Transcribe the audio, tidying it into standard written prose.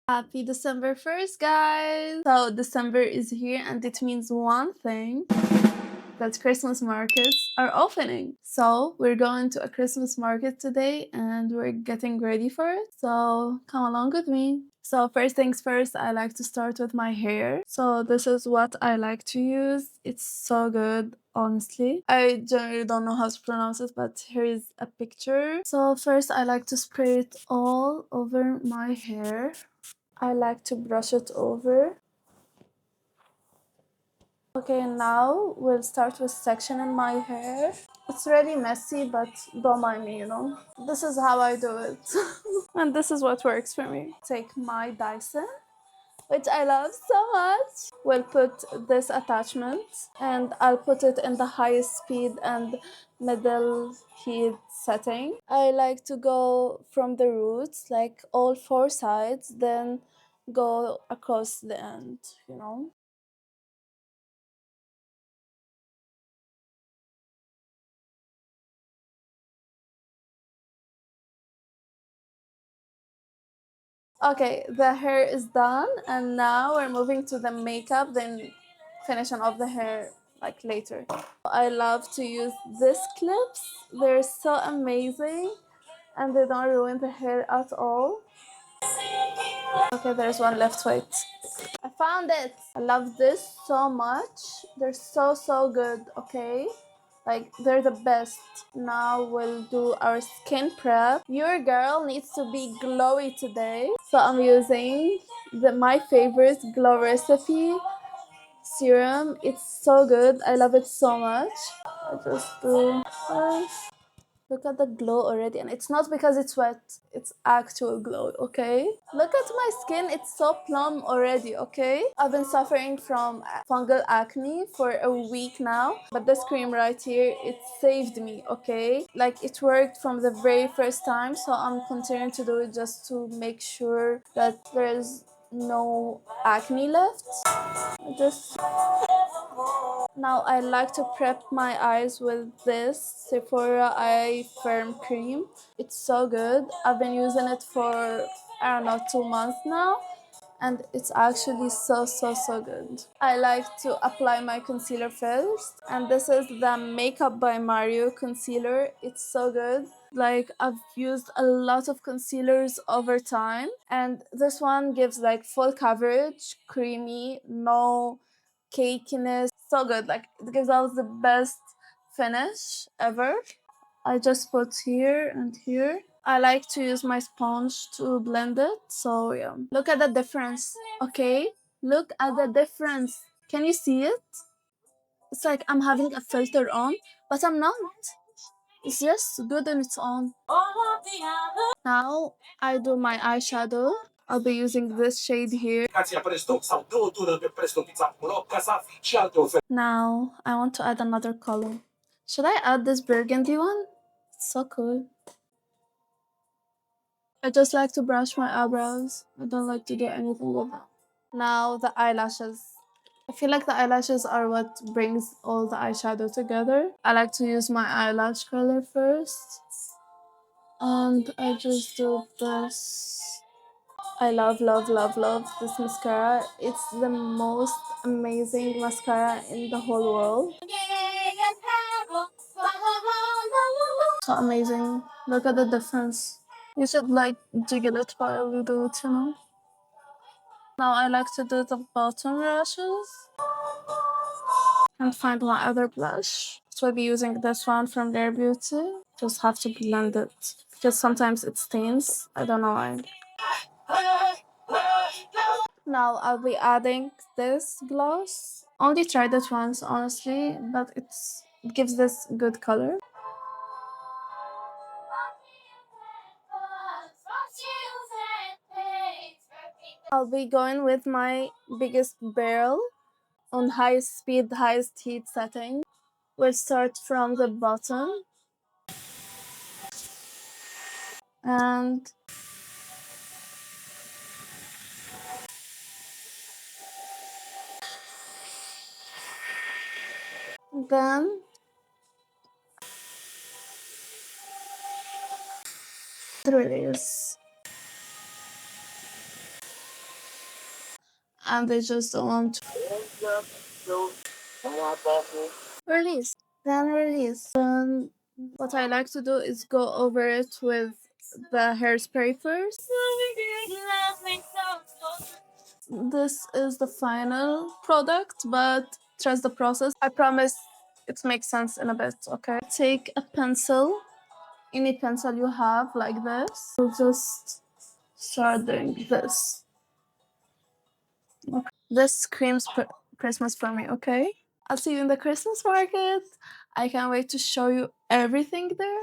Happy December 1st, guys! So, December is here and it means one thing, that Christmas markets are opening. So, we're going to a Christmas market today and we're getting ready for it. So, come along with me. So, first things first, I like to start with my hair. So, this is what I like to use. It's so good, honestly. I generally don't know how to pronounce it, but here is a picture. So, first, I like to spray it all over my hair. I like to brush it over. Okay, now we'll start with sectioning my hair. It's really messy, but don't mind me, This is how I do it. And this is what works for me. Take my Dyson, which I love so much. We'll put this attachment and I'll put it in the highest speed and middle heat setting. I like to go from the roots, like all four sides, then go across the end. Okay, the hair is done, and now we're moving to the makeup, then finishing off the hair like later. I love to use these clips, they're so amazing and they don't ruin the hair at all. Okay, there's one left, wait. I found it! I love this so much. They're so good, okay? Like, they're the best. Now we'll do our skin prep. Your girl needs to be glowy today. So I'm using my favorite Glow Recipe serum. It's so good. I love it so much. I just do this. Look at the glow already, and it's not because it's wet, it's actual glow, okay? Look at my skin, it's so plump already, okay? I've been suffering from fungal acne for a week now, but this cream right here, it saved me, okay? Like, it worked from the very first time, so I'm continuing to do it just to make sure that there's no acne left. Just now I like to prep my eyes with this Sephora Eye Firm Cream. It's so good. I've been using it for, I don't know, 2 months now. And it's actually so good. I like to apply my concealer first. And this is the Makeup by Mario concealer. It's so good. Like, I've used a lot of concealers over time. And this one gives like full coverage, creamy, no cakiness. So good. Like, it gives out the best finish ever. I just put here and here. I like to use my sponge to blend it. So yeah. Look at the difference. Okay? Look at the difference. Can you see it? It's like I'm having a filter on, but I'm not. It's just good on its own. Now I do my eyeshadow. I'll be using this shade here. Now I want to add another color. Should I add this burgundy one? It's so cool. I just like to brush my eyebrows. I don't like to do anything with them. Now the eyelashes. I feel like the eyelashes are what brings all the eyeshadow together. I like to use my eyelash curler first. And I just do this. I love this mascara. It's the most amazing mascara in the whole world. So amazing. Look at the difference. You should like jiggle it while you do it. Now I like to do the bottom lashes and find my other blush. So I'll be using this one from Rare Beauty. Just have to blend it because sometimes it stains. I don't know why. Now I'll be adding this gloss. Only tried it once, honestly, but it gives this good color. I'll be going with my biggest barrel on highest speed, highest heat setting. We'll start from the bottom and then release. and they just don't want to release. Then release. Then what I like to do is go over it with the hairspray first. This is the final product, but trust the process. I promise it makes sense in a bit, okay? Take a pencil, any pencil you have, like this. We'll just start doing this. Okay. This screams Christmas for me, okay? I'll see you in the Christmas market. I can't wait to show you everything there.